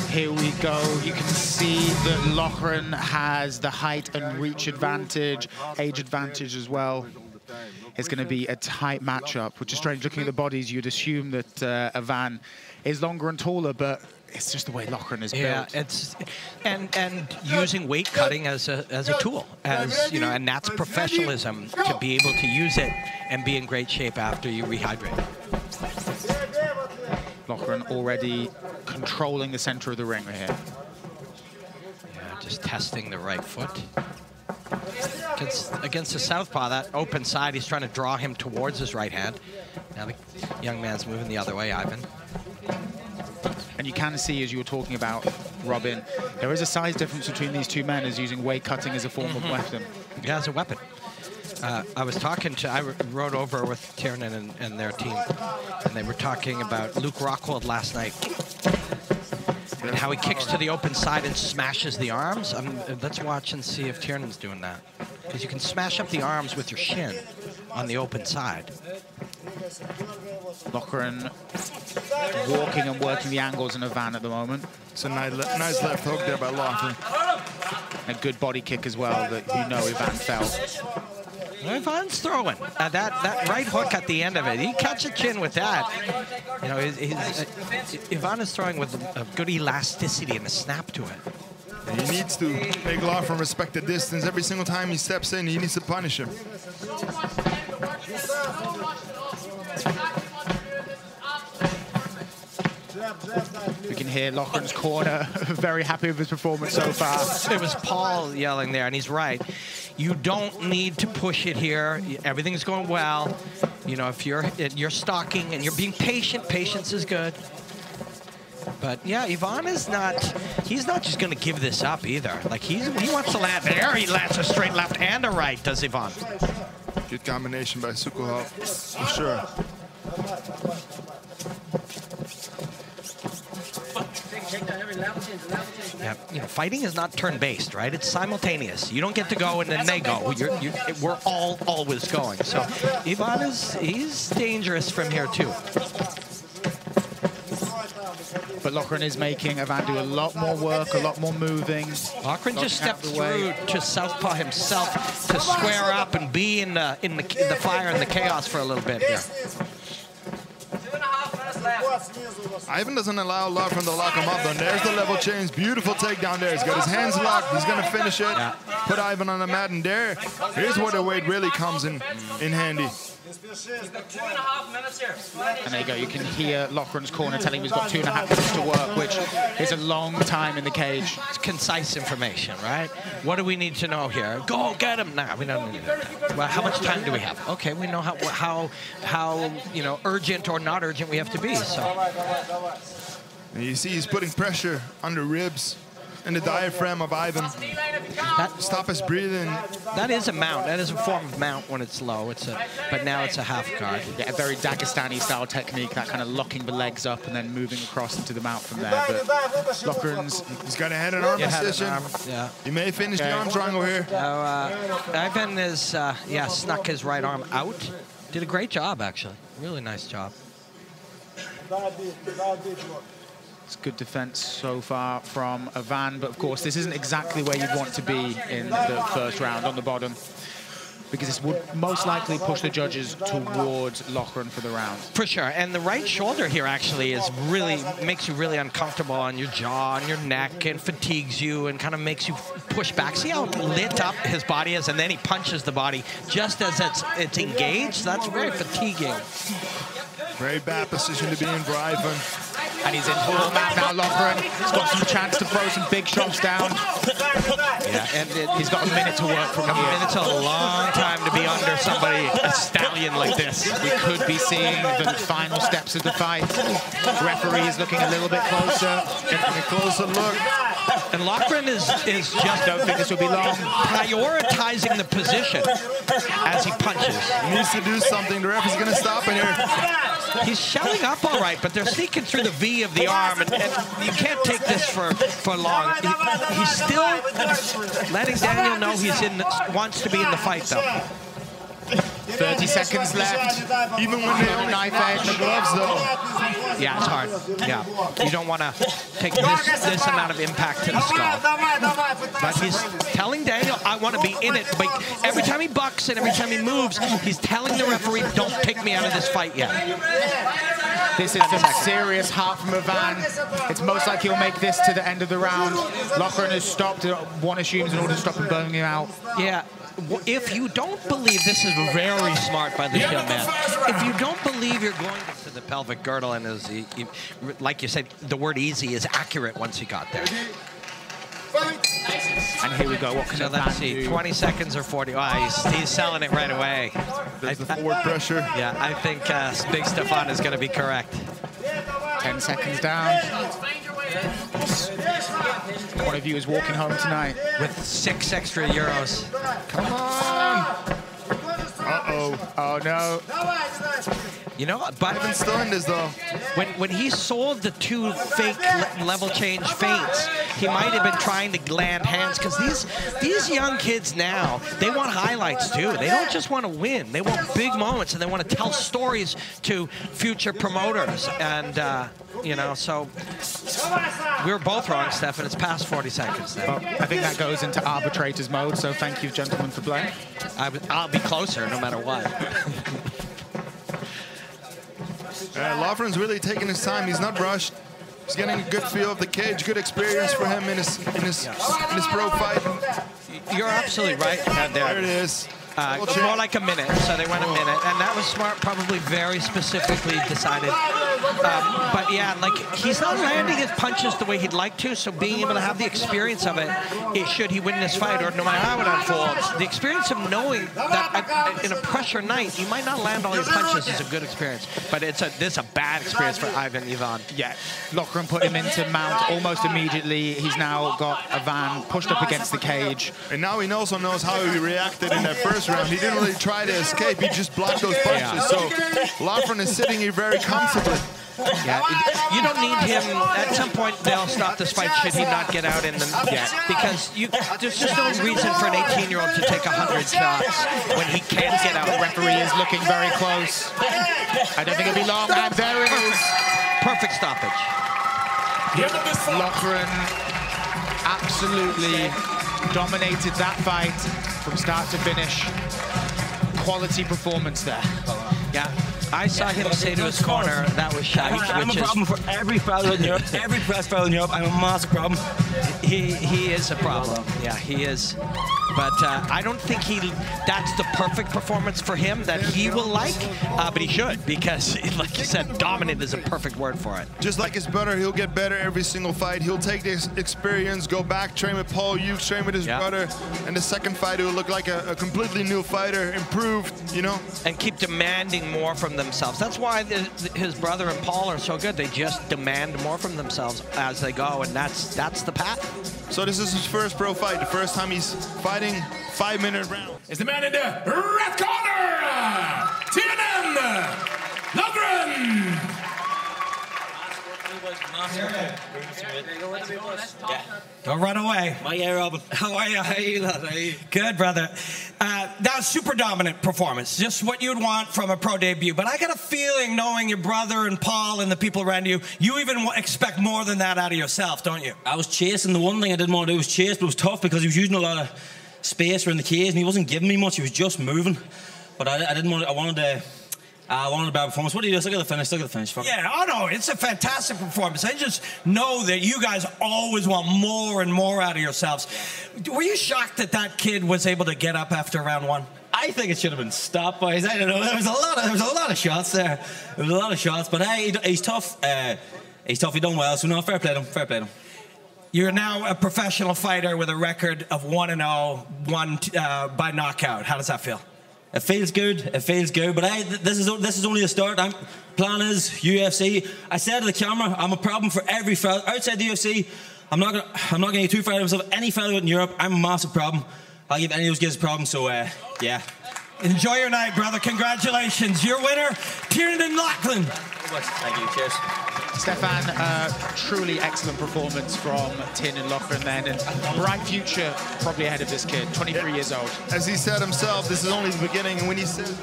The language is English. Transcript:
Here we go. You can see that Loughran has the height and reach advantage, age advantage as well. It's going to be a tight matchup, which is strange. Looking at the bodies, you'd assume that Ivan is longer and taller, but it's just the way Loughran is built. Yeah, it's and using weight cutting as a tool, as you know, and that's professionalism, to be able to use it and be in great shape after you rehydrate. Loughran already controlling the center of the ring right here. Yeah, just testing the right foot. Against the southpaw, that open side, he's trying to draw him towards his right hand. Now the young man's moving the other way, Ivan. And you can see, as you were talking about, Robin, there is a size difference between these two men as using weight cutting as a form of weapon. Yeah, as a weapon. I rode over with TIARNAN and their team, and they were talking about Luke Rockhold last night and how he kicks to the open side and smashes the arms. Let's watch and see if TIARNAN's doing that, because you can smash up the arms with your shin on the open side. Loughran walking and working the angles in Ivan at the moment. It's a nice left hook there by Loughran. A good body kick as well that you know Ivan felt. Ivan's throwing. That right hook at the end of it, he catch a chin with that. You know, Ivan is throwing with a good elasticity and a snap to it. And he needs to make Loughran respect the distance. Every single time he steps in, he needs to punish him. We can hear Loughran's corner very happy with his performance so far. It was Paul yelling there, and he's right. You don't need to push it here. Everything's going well. You know, if you're stalking and you're being patient, patience is good. But yeah, Ivan is he's not just going to give this up either. Like he wants to land there. He lands a straight left and a right, does Ivan. Good combination by Sukhohuzov, for sure. Yeah, you know, fighting is not turn-based, right? It's simultaneous. You don't get to go and then they go. We're all always going. So Ivan he's dangerous from here too. But Loughran is making Ivan do a lot more work, a lot more moving. Loughran just stepped through to southpaw himself to square up and be in the fire and the chaos for a little bit here. Ivan doesn't allow Loughran to lock him up, though. There's the level change. Beautiful takedown there. He's got his hands locked. He's going to finish it. Yeah. Put Ivan on the mat, and here's where the weight really comes in handy. He's got 2.5 minutes here. And there you go. You can hear Loughran's corner telling him he's got 2.5 minutes to work, which is a long time in the cage. It's concise information, right? What do we need to know here? Go get him now. We don't need that. Well, how much time do we have? Okay, we know how you know, urgent or not urgent we have to be. So. And you see he's putting pressure on the ribs and the diaphragm of Ivan. Stop his breathing. That is a mount. That is a form of mount when it's low. But now it's a half guard. Yeah, a very Dagestani style technique, that kind of locking the legs up and then moving across into the mount from there. But Loughran's, he's got a head and arm position. Yeah. He may finish the arm triangle here. Ivan is snuck his right arm out. Did a great job, actually. Really nice job. It's good defense so far from Ivan, but of course this isn't exactly where you'd want to be in the first round on the bottom, because this would most likely push the judges towards Loughran for the round. For sure, and the right shoulder here actually makes you really uncomfortable on your jaw, on your neck, and fatigues you and kind of makes you push back. See how lit up his body is, and then he punches the body just as it's engaged. That's very fatiguing. Very bad position to be in for Ivan. And he's in full mat now, Loughran. He's got some chance to throw some big shots down. Yeah, and he's got a minute to work from here. A minute's a long time to be under somebody, a stallion like this. We could be seeing the final steps of the fight. The referee is looking a little bit closer. Getting a closer look. And Loughran is just, I don't think this will be long, prioritizing the position as he punches. He needs to do something. The ref is going to stop it here. He's shelling up all right, but they're sneaking through the V of the arm, and you can't take this for long. He's still letting Daniel know wants to be in the fight, though. 30 seconds left. Even when they only knife knife edge. the gloves, though. Yeah, it's hard. Yeah, you don't want to take this amount of impact to the skull. But he's telling Daniel, I want to be in it. But every time he bucks and every time he moves, he's telling the referee, don't take me out of this fight yet. This is some serious heart from Ivan. It's most likely he'll make this to the end of the round. Loughran has stopped, one assumes, in order to stop him burning him out. Yeah. If you don't believe, this is very smart by this young man. If you don't believe you're going to the pelvic girdle, and like you said, the word easy is accurate once he got there. And here we go. What can let's see, 20 seconds or 40. Oh, he's selling it right away. There's the forward pressure. Yeah, I think Big Stefan is going to be correct. 10 seconds down. One of you is walking home tonight. With 6 extra euros. Come on. Uh-oh. Oh, no. You know, but Ivan's still in this, though. When he sold the 2 fake level change feints, he might have been trying to land hands, because these young kids now, they want highlights too. They don't just want to win. They want big moments, and they want to tell stories to future promoters. And, you know, so we were both wrong, Stefan. It's past 40 seconds now. Well, I think that goes into arbitrators mode, so thank you, gentlemen, for playing. I'll be closer no matter what. Loughran's really taking his time. He's not rushed. He's getting a good feel of the cage. Good experience for him in his pro fight. You're absolutely right. There it is. More like a minute, so they went a minute, and that was smart, probably very specifically decided. But yeah, like, he's not landing his punches the way he'd like to, so being able to have the experience of it, should he win this fight, or no matter how it unfolds, the experience of knowing that in a pressure night, you might not land all your punches is a good experience, but this is a bad experience for Ivan. Yeah, Loughran put him into mount almost immediately. He's now got Ivan pushed up against the cage. And now he also knows how he reacted in that first round. He didn't really try to escape. He just blocked those punches. Yeah. So Loughran is sitting here very comfortably. Yeah, you don't need him. At some point, they'll stop this fight should he not get out in the... Yeah, because there's just no reason for an 18-year-old to take 100 shots when he can't get out. The referee is looking very close. I don't think it'll be long. And there it is. Perfect stoppage. Loughran absolutely dominated that fight from start to finish. Quality performance there. Yeah. I saw him say to his corner, that was shite. I'm a problem for every fellow in Europe, every press fellow in Europe. I'm a massive problem. He is a problem. Yeah, he is. But I don't think that's the perfect performance for him that he will like, but he should, because, like you said, dominant is a perfect word for it. Just like his brother, he'll get better every single fight. He'll take this experience, go back, train with Paul Hughes, train with his brother, and the second fight will look like a completely new fighter, improved, you know? And keep demanding more from themselves. That's why his brother and Paul are so good. They just demand more from themselves as they go, and that's the path. So this is his first pro fight, the first time he's fighting 5-minute rounds. Is the man in the red corner, TIARNAN LOUGHRAN. Don't run away. My Robin. How are you? How are you, lad? How are you? Good, brother. That was super dominant performance. Just what you'd want from a pro debut. But I got a feeling, knowing your brother and Paul and the people around you, you even expect more than that out of yourself, don't you? I was chasing. The one thing I didn't want to do was chase, but it was tough because he was using a lot of space around the cage and he wasn't giving me much. He was just moving. But I didn't want. I wanted a bad performance. What do you do? Look at the finish. Look at the finish. Fuck. Yeah, oh no, it's a fantastic performance. I just know that you guys always want more and more out of yourselves. Were you shocked that that kid was able to get up after round one? I think it should have been stopped, boys. I don't know. There was a lot of shots there. There was a lot of shots, but hey, he's tough. He's tough. He done well. So no, fair play to him. Fair play to him. You're now a professional fighter with a record of 1-0, won by knockout. How does that feel? It feels good. It feels good. But hey, this is only the start. Plan is UFC. I said to the camera, I'm a problem for every fellow outside the UFC. I'm not gonna get too proud of myself. Any fellow in Europe, I'm a massive problem. I'll give any of those guys a problem. So yeah. Enjoy your night, brother. Congratulations. Your winner, TIARNAN LOUGHRAN. Thank you. Cheers. Stefan, truly excellent performance from TIARNAN LOUGHRAN then, and bright future probably ahead of this kid, 23 years old. As he said himself, this is only the beginning, and when he said